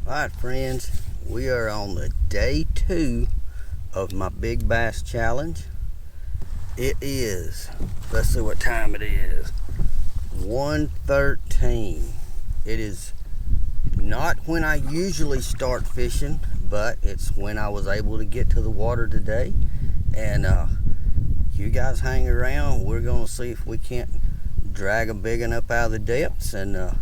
Alright friends, we are on the day 2 of my big bass challenge. It is, let's see what time it is, 1:13. It is not when I usually start fishing, but it's when I was able to get to the water today. And you guys hang around, we're going to see if we can't drag a big one up out of the depths. And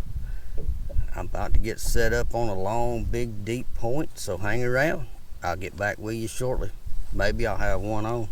I'm about to get set up on a long, big, deep point, so hang around. I'll get back with you shortly. Maybe I'll have one on.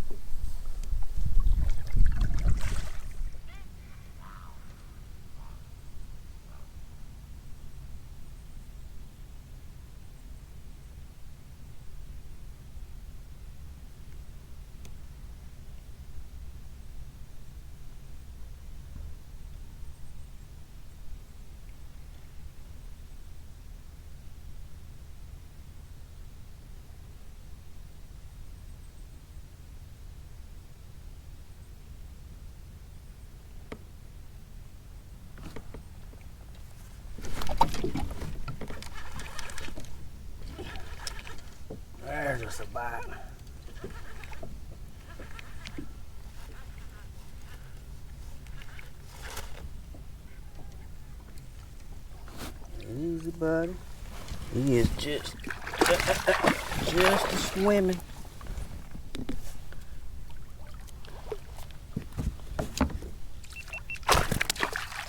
There's just a bite. Easy, buddy. He is just a swimming.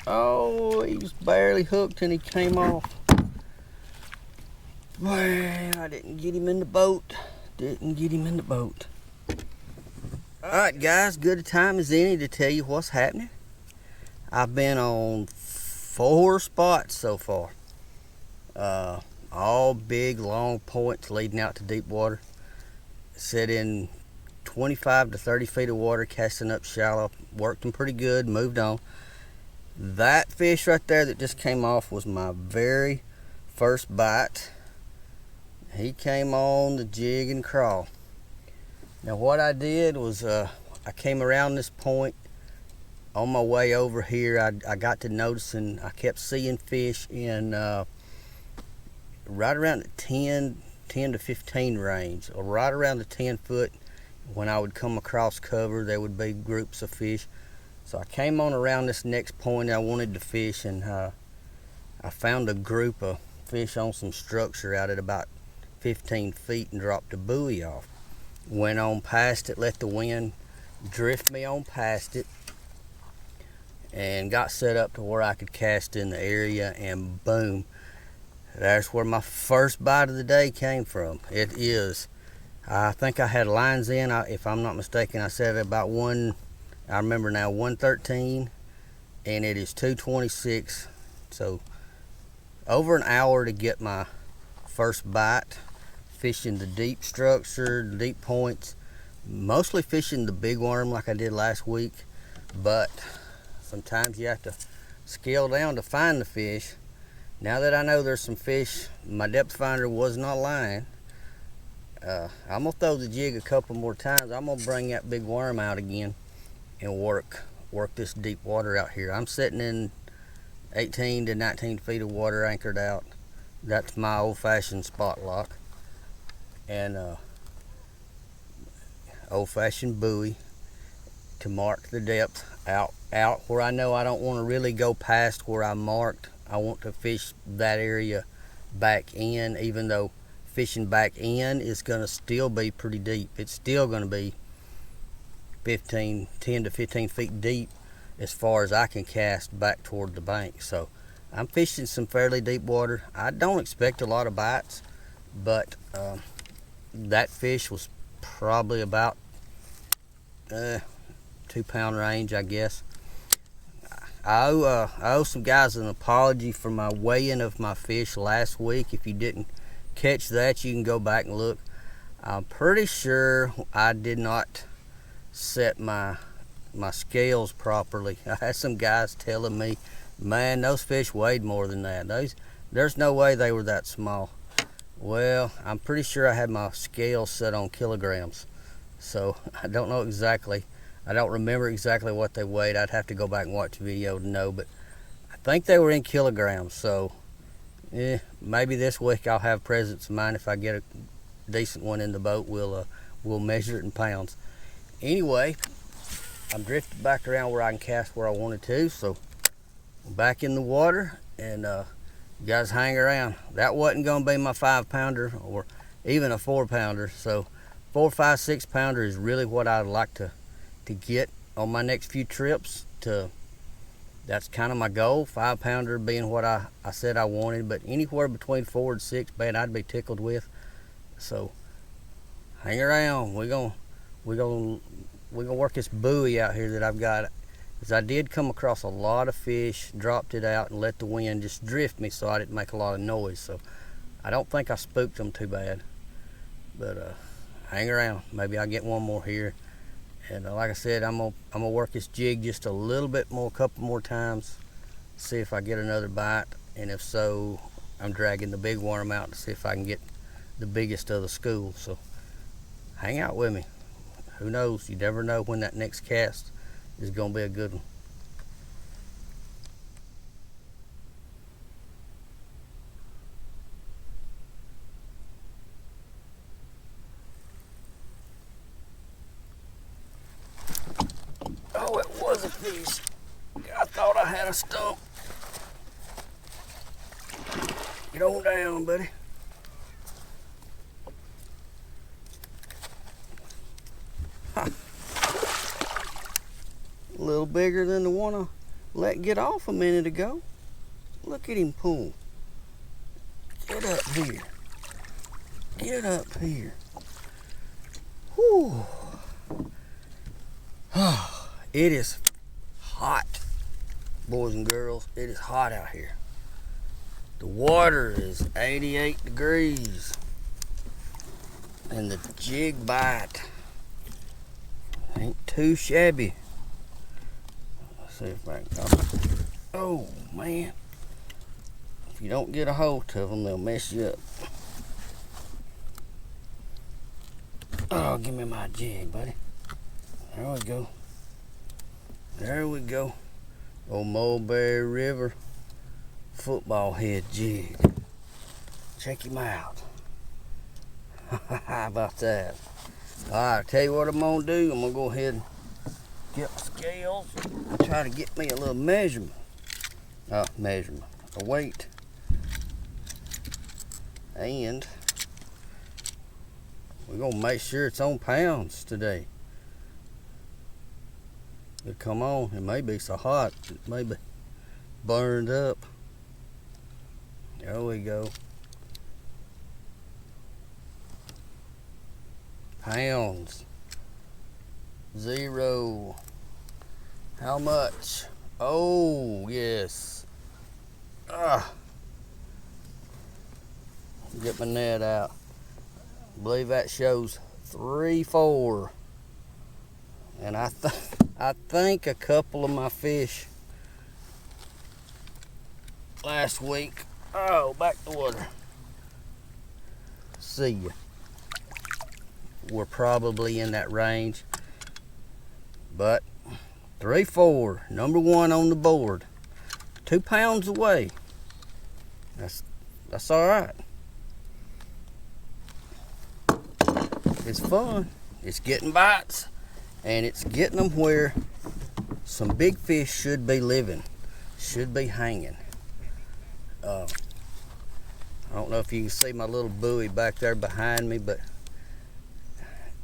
Oh, he was barely hooked and he came off. Well, I didn't get him in the boat. Alright guys, good a time as any to tell you what's happening. I've been on 4 spots so far. All big, long points leading out to deep water. Set in 25 to 30 feet of water, casting up shallow. Worked them pretty good, moved on. That fish right there that just came off was my very first bite. He came on the jig and crawl. Now what I did was I came around this point. On my way over here, I got to noticing I kept seeing fish in right around the 10 to 15 range, or right around the 10 foot. When I would come across cover, there would be groups of fish. So I came on around this next point I wanted to fish, and I found a group of fish on some structure out at about 15 feet and dropped a buoy off. Went on past it, let the wind drift me on past it, and got set up to where I could cast in the area, and boom, that's where my first bite of the day came from. It is, I think I had lines in, if I'm not mistaken, I said about I remember now, 113, and it is 226. So over an hour to get my first bite, fishing the deep structure, the deep points, mostly fishing the big worm like I did last week, but sometimes you have to scale down to find the fish. Now that I know there's some fish, my depth finder was not lying. I'm gonna throw the jig a couple more times. I'm gonna bring that big worm out again and work this deep water out here. I'm sitting in 18 to 19 feet of water anchored out. That's my old-fashioned spot lock and old-fashioned buoy to mark the depth out where I know I don't want to really go past where I marked. I want to fish that area back in, even though fishing back in is going to still be pretty deep. It's still going to be 10 to 15 feet deep as far as I can cast back toward the bank. So I'm fishing some fairly deep water. I don't expect a lot of bites, but that fish was probably about 2-pound range, I guess. I owe some guys an apology for my weighing of my fish last week. If you didn't catch that, you can go back and look. I'm pretty sure I did not set my scales properly. I had some guys telling me, man, those fish weighed more than that. There's no way they were that small. Well, I'm pretty sure I had my scales set on kilograms, so I don't know exactly. I don't remember exactly what they weighed. I'd have to go back and watch the video to know, but I think they were in kilograms. So Maybe this week I'll have presence of mine. If I get a decent one in the boat, we'll measure it in pounds. Anyway, I'm drifted back around where I can cast where I wanted to, so I'm back in the water, and you guys hang around. That wasn't gonna be my 5-pounder or even a 4-pounder, so 4, 5, 6-pounder is really what I'd like to get on my next few trips. That's kind of my goal. 5-pounder being what I said I wanted, but anywhere between 4 and 6, man, I'd be tickled with. So hang around. We're gonna work this buoy out here that I've got. Because I did come across a lot of fish, dropped it out, and let the wind just drift me so I didn't make a lot of noise. So I don't think I spooked them too bad. But hang around. Maybe I'll get one more here. And like I said, I'm gonna work this jig just a little bit more, a couple more times, see if I get another bite. And if so, I'm dragging the big worm out to see if I can get the biggest of the school. So hang out with me. Who knows? You never know when that next cast is gonna be a good one. Oh, it was a fish. I thought I had a stump. Get on down, buddy. Ha. A little bigger than the one I let get off a minute ago. Look at him pull. Get up here. Get up here. Whew. It is hot, boys and girls. It is hot out here. The water is 88 degrees. And the jig bite ain't too shabby. Let's see if I can. Oh, man. If you don't get a hold of them, they'll mess you up. Oh, give me my jig, buddy. There we go. There we go. Old Mulberry River football head jig. Check him out. How about that? Alright, tell you what I'm gonna do. I'm gonna go ahead and get my scales and try to get me a little measurement. A weight. And we're gonna make sure it's on pounds today. But come on, it may be so hot, it may be burned up. There we go. Pounds. 0. How much? Oh, yes. Get my net out. I believe that shows 3-4. And I think a couple of my fish last week. Oh, back to water. See ya. We're probably in that range. But 3-4, number 1 on the board. 2 pounds away. That's all right. It's fun. It's getting bites. And it's getting them where some big fish should be living, should be hanging. I don't know if you can see my little buoy back there behind me, but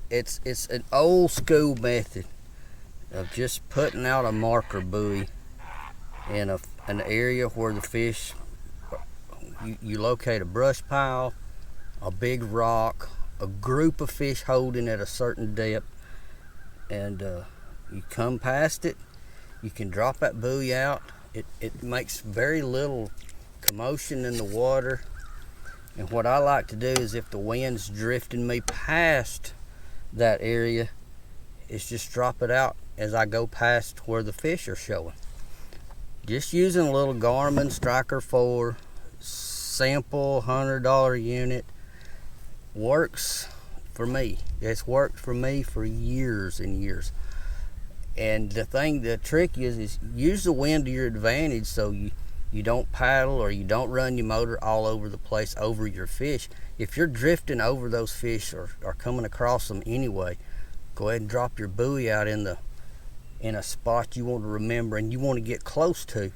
it's an old school method of just putting out a marker buoy in an area where the fish, you locate a brush pile, a big rock, a group of fish holding at a certain depth, and you come past it. You can drop that buoy out. It makes very little commotion in the water. And what I like to do is, if the wind's drifting me past that area, is just drop it out as I go past where the fish are showing. Just using a little Garmin Striker 4 simple $100 unit works for me. It's worked for me for years and years. And the trick is use the wind to your advantage, so you You don't paddle or you don't run your motor all over the place over your fish. If you're drifting over those fish or coming across them anyway, go ahead and drop your buoy out in a spot you want to remember and you want to get close to.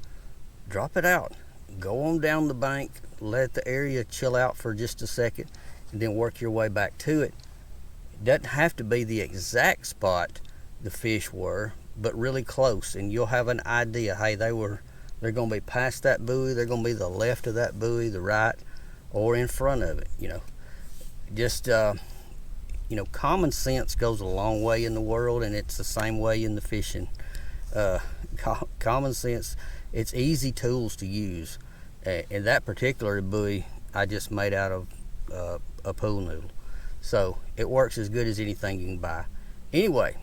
Drop it out. Go on down the bank, let the area chill out for just a second, and then work your way back to it. It doesn't have to be the exact spot the fish were, but really close, and you'll have an idea. Hey, they're going to be past that buoy, they're going to be the left of that buoy, the right, or in front of it. Just common sense goes a long way in the world, and it's the same way in the fishing. Common sense, it's easy tools to use. And that particular buoy I just made out of a pool noodle, so it works as good as anything you can buy. Anyway,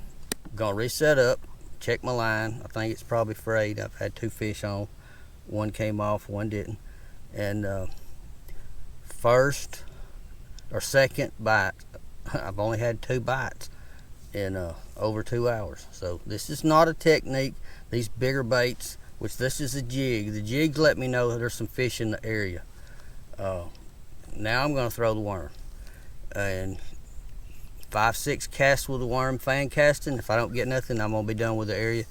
I'm gonna reset up, check my line. I think it's probably frayed. I've had 2 fish on, one came off, one didn't. And first or second bite, I've only had 2 bites in over 2 hours. So this is not a technique. These bigger baits, which this is a jig. The jigs let me know that there's some fish in the area. Now I'm going to throw the worm. And 5-6 casts with the worm, fan casting. If I don't get nothing, I'm going to be done with the area,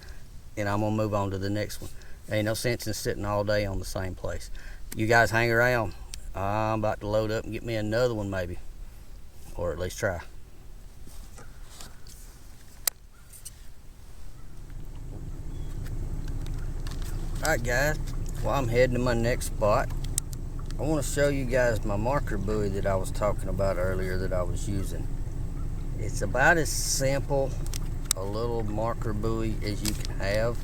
and I'm going to move on to the next one. Ain't no sense in sitting all day on the same place. You guys hang around. I'm about to load up and get me another one maybe, or at least try. Alright guys, well, I'm heading to my next spot. I want to show you guys my marker buoy that I was talking about earlier that I was using. It's about as simple a little marker buoy as you can have.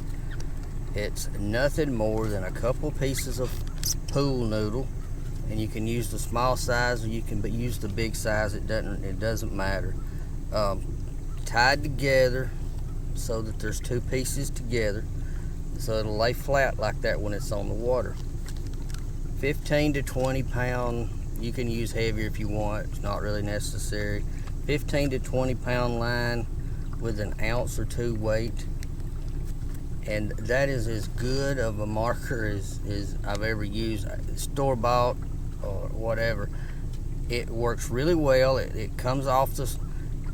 It's nothing more than a couple pieces of pool noodle, and you can use the small size or you can use the big size. It doesn't matter. Tied together so that there's 2 pieces together, so it'll lay flat like that when it's on the water. 15 to 20 pound, you can use heavier if you want, it's not really necessary. 15 to 20 pound line with an ounce or 2 weight, and that is as good of a marker as I've ever used. Store-bought or whatever, it works really well. It comes off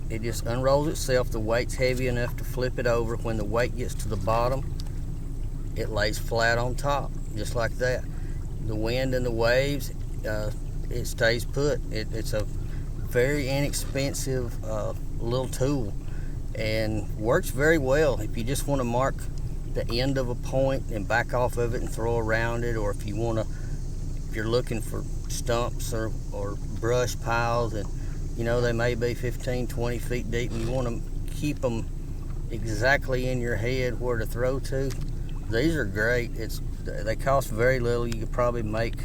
it just unrolls itself. The weight's heavy enough to flip it over. When the weight gets to the bottom, it lays flat on top, just like that. The wind and the waves, it stays put. It's a very inexpensive little tool and works very well if you just want to mark the end of a point and back off of it and throw around it, or if you're looking for stumps or brush piles, and they may be 15-20 feet deep and you want to keep them exactly in your head where to throw to. These are great. They cost very little. You could probably make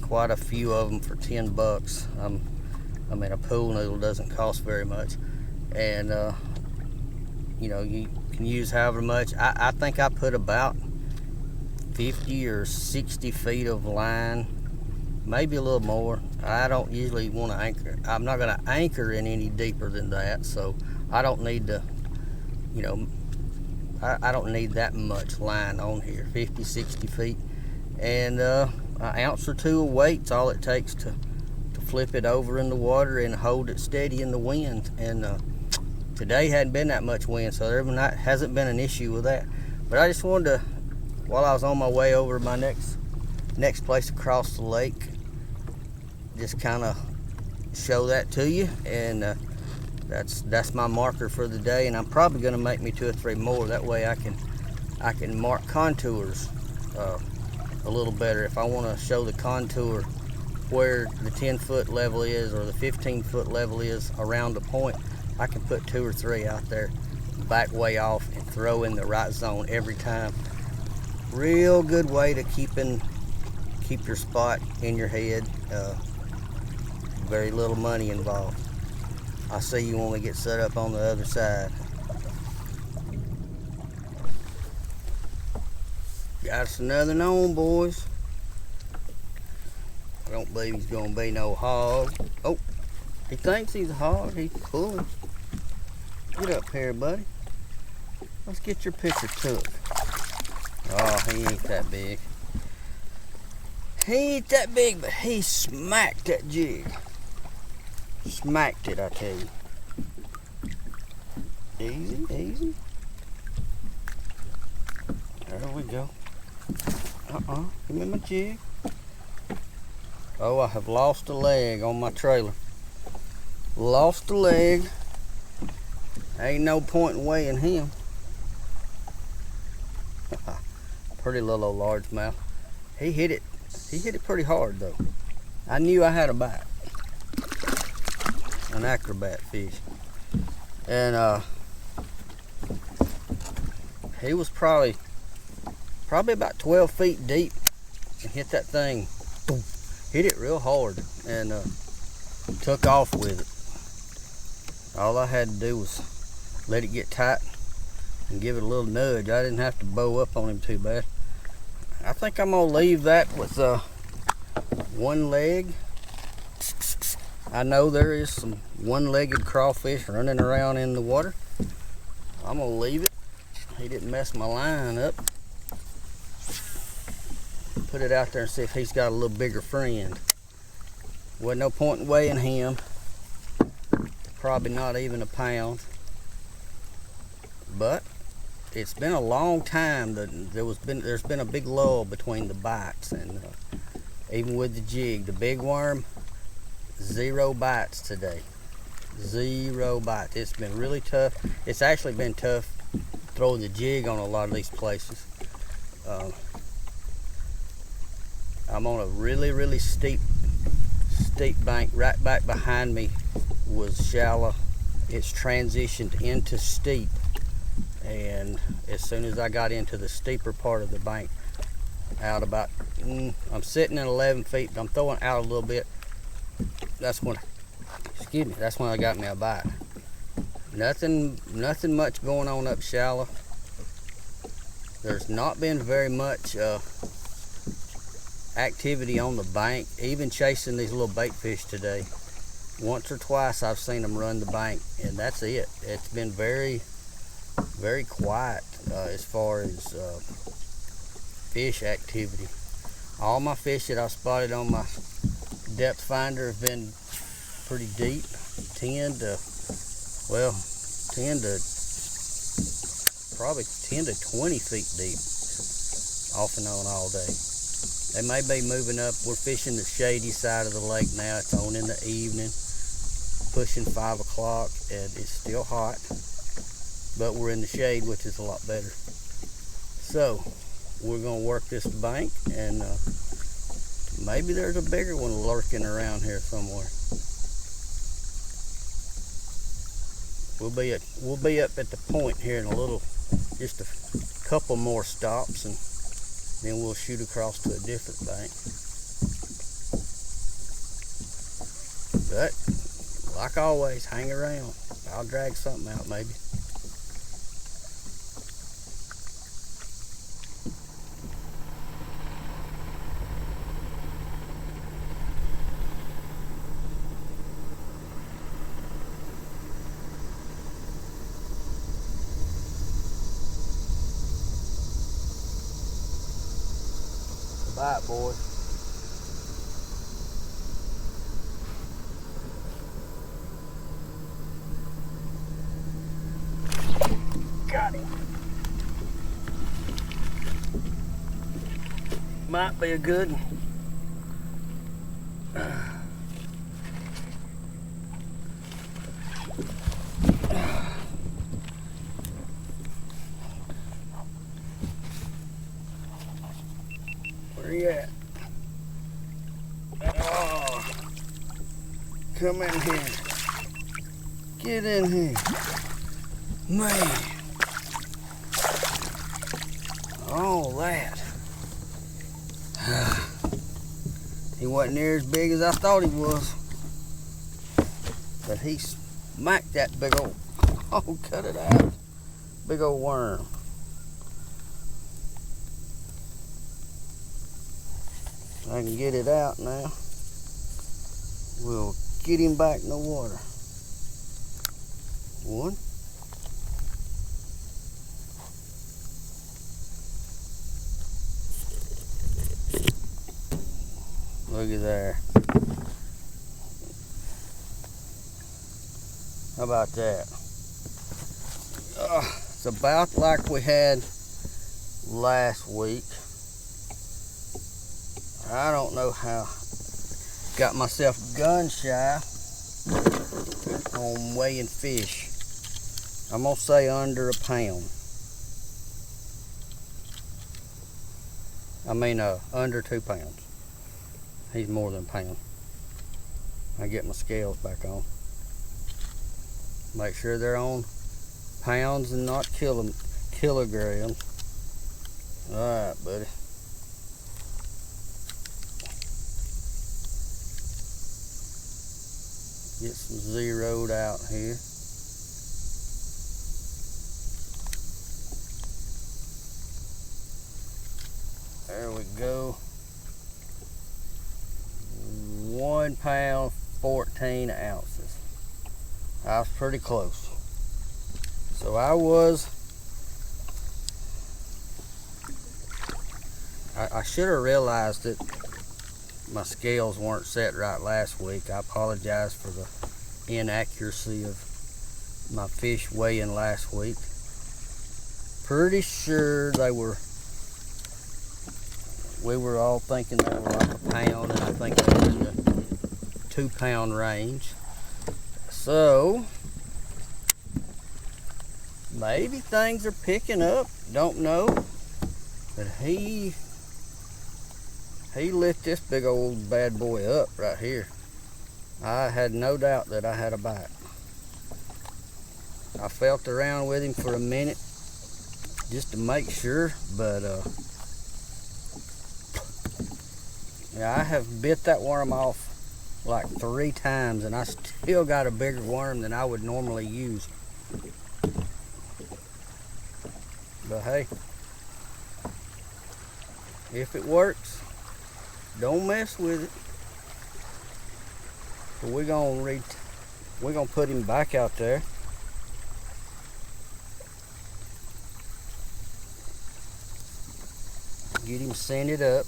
quite a few of them for 10 bucks. I mean, a pool noodle doesn't cost very much, and you can use however much. I think I put about 50 or 60 feet of line, maybe a little more. I don't usually want to anchor. I'm not going to anchor in any deeper than that, so I don't need to, I don't need that much line on here. 50, 60 feet, and an ounce or 2 of weight's all it takes to flip it over in the water and hold it steady in the wind. And today hadn't been that much wind, so there hasn't been an issue with that. But I just wanted to, while I was on my way over to my next place across the lake, just kind of show that to you. And that's my marker for the day, and I'm probably going to make me 2 or 3 more. That way I can mark contours a little better. If I want to show the contour where the 10-foot level is or the 15-foot level is around the point, I can put 2 or 3 out there, back way off, and throw in the right zone every time. Real good way to keep your spot in your head. Very little money involved. I see you when we get set up on the other side. Got us another known, boys. I don't believe he's gonna be no hog. Oh, he thinks he's a hog. He's pulling. Get up here, buddy. Let's get your picture took. Oh, he ain't that big. He ain't that big, but he smacked that jig. Smacked it, I tell you. Easy, easy. There we go. Give me my jig. Oh, I have lost a leg on my trailer. Lost a leg. Ain't no point in weighing him. Pretty little old largemouth. He hit it. He hit it pretty hard though. I knew I had a bite. An acrobat fish. And he was probably about 12 feet deep and hit that thing. Boom, hit it real hard and took off with it. All I had to do was let it get tight and give it a little nudge. I didn't have to bow up on him too bad. I think I'm gonna leave that with one leg. I know there is some one-legged crawfish running around in the water. I'm gonna leave it. He didn't mess my line up. Put it out there and see if he's got a little bigger friend. Wasn't no point in weighing him. Probably not even a pound. But it's been a long time that there's been a big lull between the bites, and even with the jig, the big worm, 0 bites today. 0 bites. It's been really tough. It's actually been tough throwing the jig on a lot of these places. I'm on a really steep bank. Right back behind me was shallow. It's transitioned into steep, and as soon as I got into the steeper part of the bank, out about I'm sitting at 11 feet, but I'm throwing out a little bit. That's when I got me a bite. Nothing much going on up shallow. There's not been very much activity on the bank, even chasing these little bait fish today. Once or twice I've seen them run the bank, and that's it. It's been very quiet as far as fish activity. All my fish that I've spotted on my depth finder have been pretty deep, 10 to probably 10 to 20 feet deep, off and on all day. They may be moving up. We're fishing the shady side of the lake now. It's on in the evening, pushing 5 o'clock, and it's still hot, but we're in the shade, which is a lot better. So we're gonna work this bank, and maybe there's a bigger one lurking around here somewhere. We'll be up at the point here in a little, just a couple more stops, and then we'll shoot across to a different bank. But like always, hang around. I'll drag something out maybe. Bite, boy. Got him. Might be a good one. Where you at? Oh, come in here. Get in here. Man. All that. He wasn't near as big as I thought he was. But he smacked that big old, oh, cut it out. Big old worm. I can get it out now. We'll get him back in the water. One. Look at there. How about that? It's about like we had last week. I don't know how. Got myself gun shy on weighing fish. I'm gonna say under a pound. I mean under 2 pounds. He's more than a pound. I get my scales back on. Make sure they're on pounds and not kilograms. Alright, buddy. Get some zeroed out here. There we go. 1 pound, 14 ounces. I was pretty close. So I should have realized that my scales weren't set right last week. I apologize for the inaccuracy of my fish weighing last week. Pretty sure we were all thinking they were like a pound, and I think they were in the 2 pound range. So maybe things are picking up, don't know. But he lit this big old bad boy up right here. I had no doubt that I had a bite. I felt around with him for a minute just to make sure, but yeah, I have bit that worm off like 3 times, and I still got a bigger worm than I would normally use. But hey, if it works, don't mess with it. So we're gonna put him back out there. Get him scented up.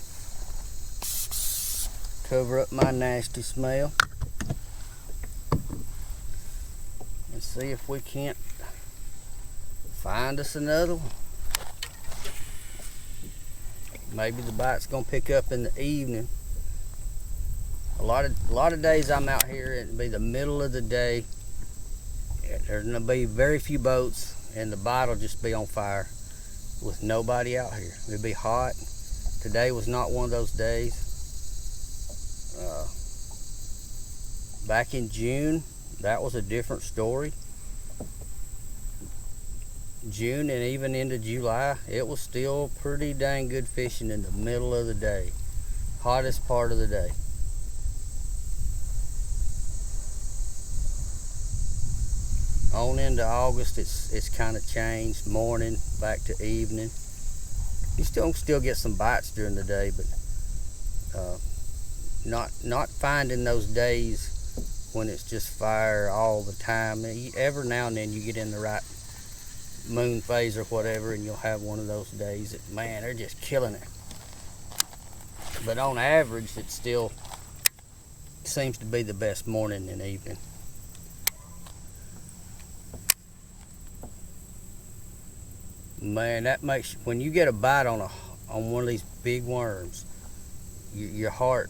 Cover up my nasty smell. And see if we can't find us another one. Maybe the bite's gonna pick up in the evening. A lot of days I'm out here, it'll be the middle of the day. There's gonna be very few boats, and the bite will just be on fire with nobody out here. It'll be hot. Today was not one of those days. Back in June, that was a different story. June and even into July, it was still pretty dang good fishing in the middle of the day. Hottest part of the day. On into August, it's kind of changed. Morning back to evening. You still get some bites during the day, but not finding those days when it's just fire all the time. Every now and then you get in the right moon phase or whatever, and you'll have one of those days that, man, they're just killing it. But on average, it still seems to be the best morning and evening. Man, that makes, when you get a bite on one of these big worms, your heart,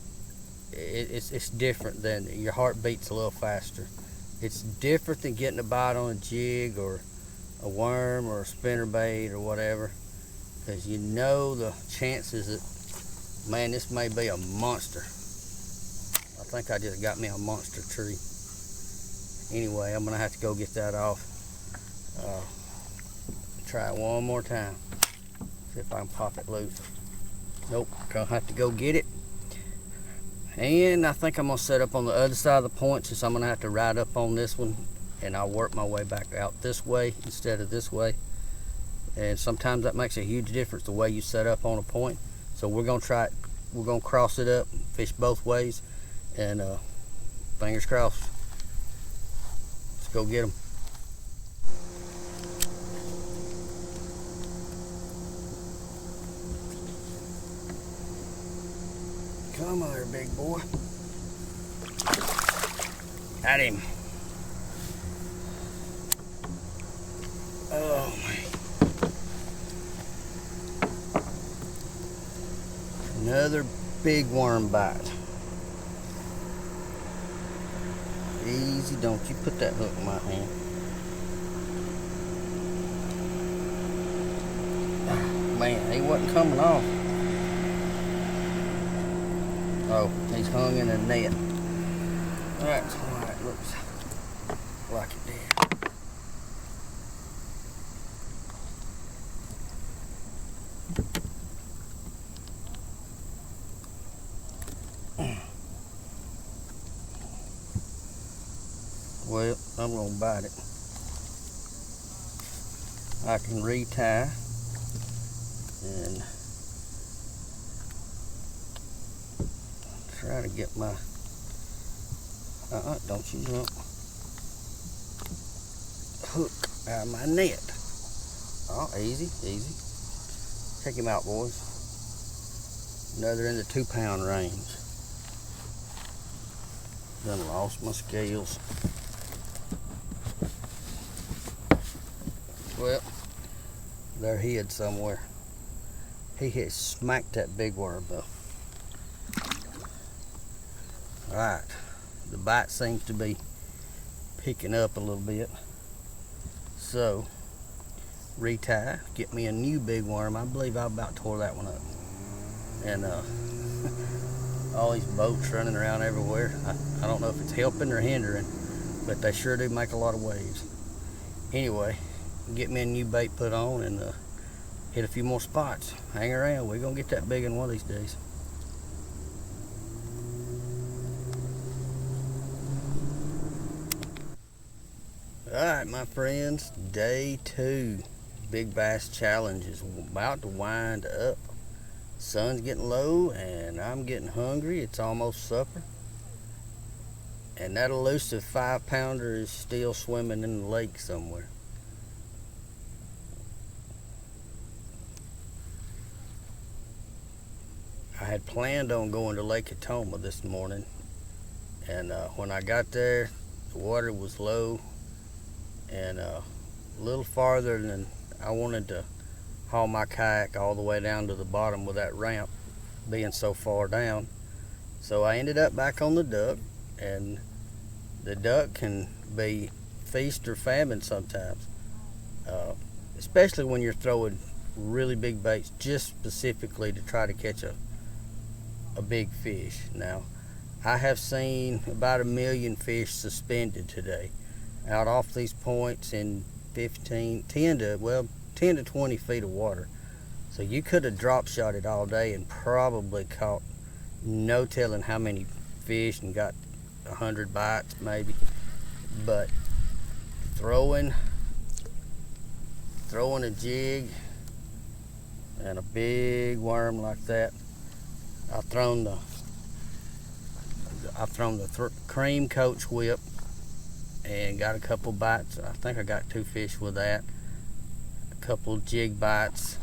it's different. Than your heart beats a little faster. It's different than getting a bite on a jig or a worm or a spinnerbait or whatever, because you know the chances that, man, this may be a monster. I think I just got me a monster tree. Anyway, I'm gonna have to go get that off. Try it one more time. See if I can pop it loose. Nope, gonna have to go get it. And I think I'm gonna set up on the other side of the point, since I'm gonna have to ride up on this one, and I'll work my way back out this way instead of this way. And sometimes that makes a huge difference, the way you set up on a point. So we're gonna try it. We're gonna cross it up, fish both ways, and fingers crossed. Let's go get them. Come Come here, big boy. Got him. Oh man. Another big worm bite. Easy, don't you put that hook in my hand. Man, he wasn't coming off. Oh, he's hung in a net. That's why it looks like it did. Well, I'm gonna bite it. I can retie and try to get my don't you jump hook out of my net. Oh, easy, easy. Check him out, boys. Another in the 2-pound range. Done lost my scales. Well, they're hid somewhere. He hit smacked that big worm though. Alright, the bite seems to be picking up a little bit. So, retie, get me a new big worm. I believe I about tore that one up. And all these boats running around everywhere. I don't know if it's helping or hindering, but they sure do make a lot of waves. Anyway, get me a new bait put on and hit a few more spots. Hang around, we're gonna get that big one of these days. Alright, my friends, day 2 Big Bass Challenge is about to wind up. Sun's getting low and I'm getting hungry. It's almost supper. And that elusive 5-pounder is still swimming in the lake somewhere. I had planned on going to Lake Atoma this morning, and when I got there, the water was low and a little farther than I wanted to haul my kayak all the way down to the bottom with that ramp being so far down. So I ended up back on the duck, and the duck can be feast or famine sometimes, especially when you're throwing really big baits just specifically to try to catch a big fish. Now, I have seen about 1 million fish suspended today out off these points in 10 to 20 feet of water. So you could have drop shot it all day and probably caught no telling how many fish and got 100 bites maybe. But throwing a jig and a big worm like that, I've thrown the cream coach whip and got a couple bites. I think I got 2 fish with that, a couple jig bites,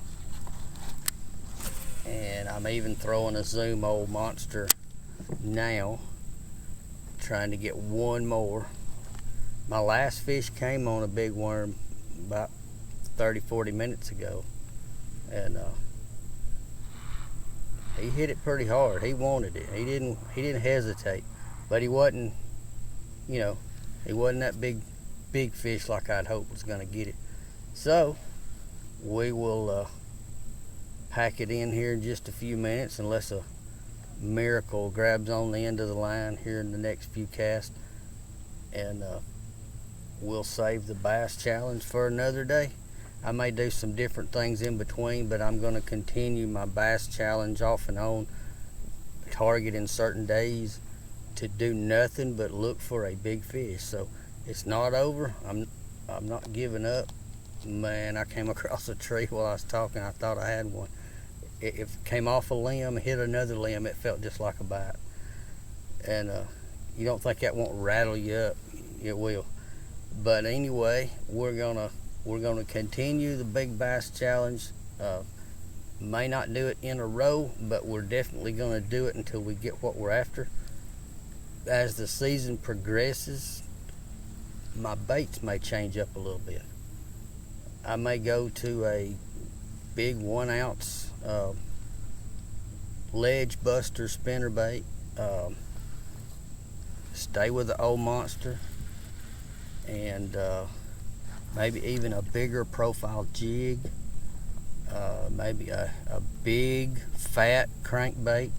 and I'm even throwing a Zoom old monster now, trying to get one more. My last fish came on a big worm about 30-40 minutes ago, and he hit it pretty hard. He wanted it. He didn't hesitate, but he wasn't, he wasn't that big fish like I'd hoped was gonna get it. So we will pack it in here in just a few minutes, unless a miracle grabs on the end of the line here in the next few casts, and we'll save the bass challenge for another day. I may do some different things in between, but I'm going to continue my bass challenge off and on, targeting certain days to do nothing but look for a big fish. So it's not over. I'm not giving up. Man, I came across a tree while I was talking. I thought I had one. It came off a limb, hit another limb. It felt just like a bite. And you don't think that won't rattle you up? It will. But anyway, we're gonna continue the Big Bass Challenge. May not do it in a row, but we're definitely going to do it until we get what we're after. As the season progresses, my baits may change up a little bit. I may go to a big 1 ounce ledge buster spinner bait, stay with the old monster, and maybe even a bigger profile jig, maybe a big fat crankbait.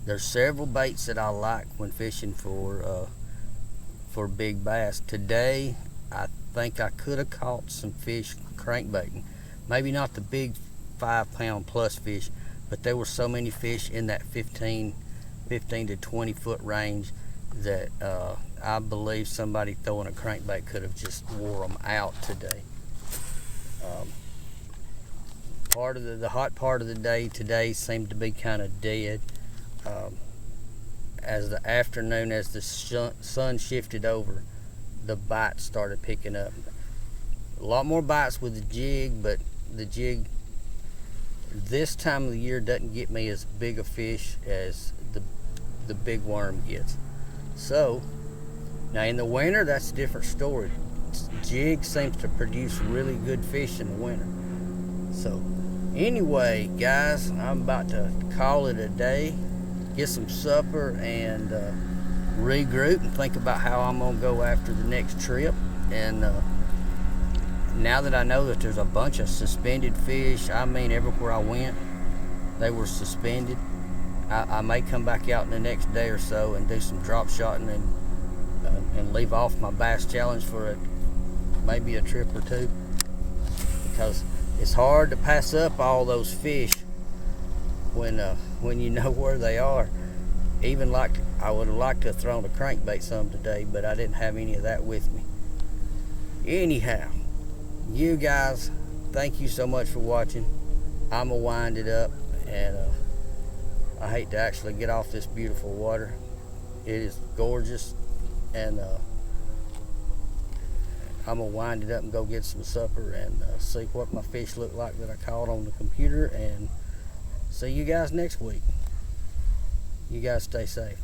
There's several baits that I like when fishing for big bass. Today I think I could have caught some fish crankbaiting. Maybe not the big 5 pound plus fish, but there were so many fish in that 15 to 20 foot range that I believe somebody throwing a crankbait could have just wore them out today. Part of the hot part of the day today seemed to be kind of dead. As the afternoon, as the sun shifted over, the bites started picking up. A lot more bites with the jig, but the jig this time of the year doesn't get me as big a fish as the big worm gets. So now in the winter, that's a different story. Jig seems to produce really good fish in the winter. So anyway, guys, I'm about to call it a day, get some supper, and regroup and think about how I'm gonna go after the next trip. And now that I know that there's a bunch of suspended fish, I mean everywhere I went they were suspended, I may come back out in the next day or so and do some drop shotting and leave off my bass challenge for maybe a trip or two, because it's hard to pass up all those fish when you know where they are. Even like I would have liked to have thrown a crankbait some today, but I didn't have any of that with me. Anyhow, you guys, thank you so much for watching. I'm gonna wind it up, and I hate to actually get off this beautiful water. It is gorgeous, and I'm gonna wind it up and go get some supper and see what my fish look like that I caught on the computer, and see you guys next week. You guys stay safe.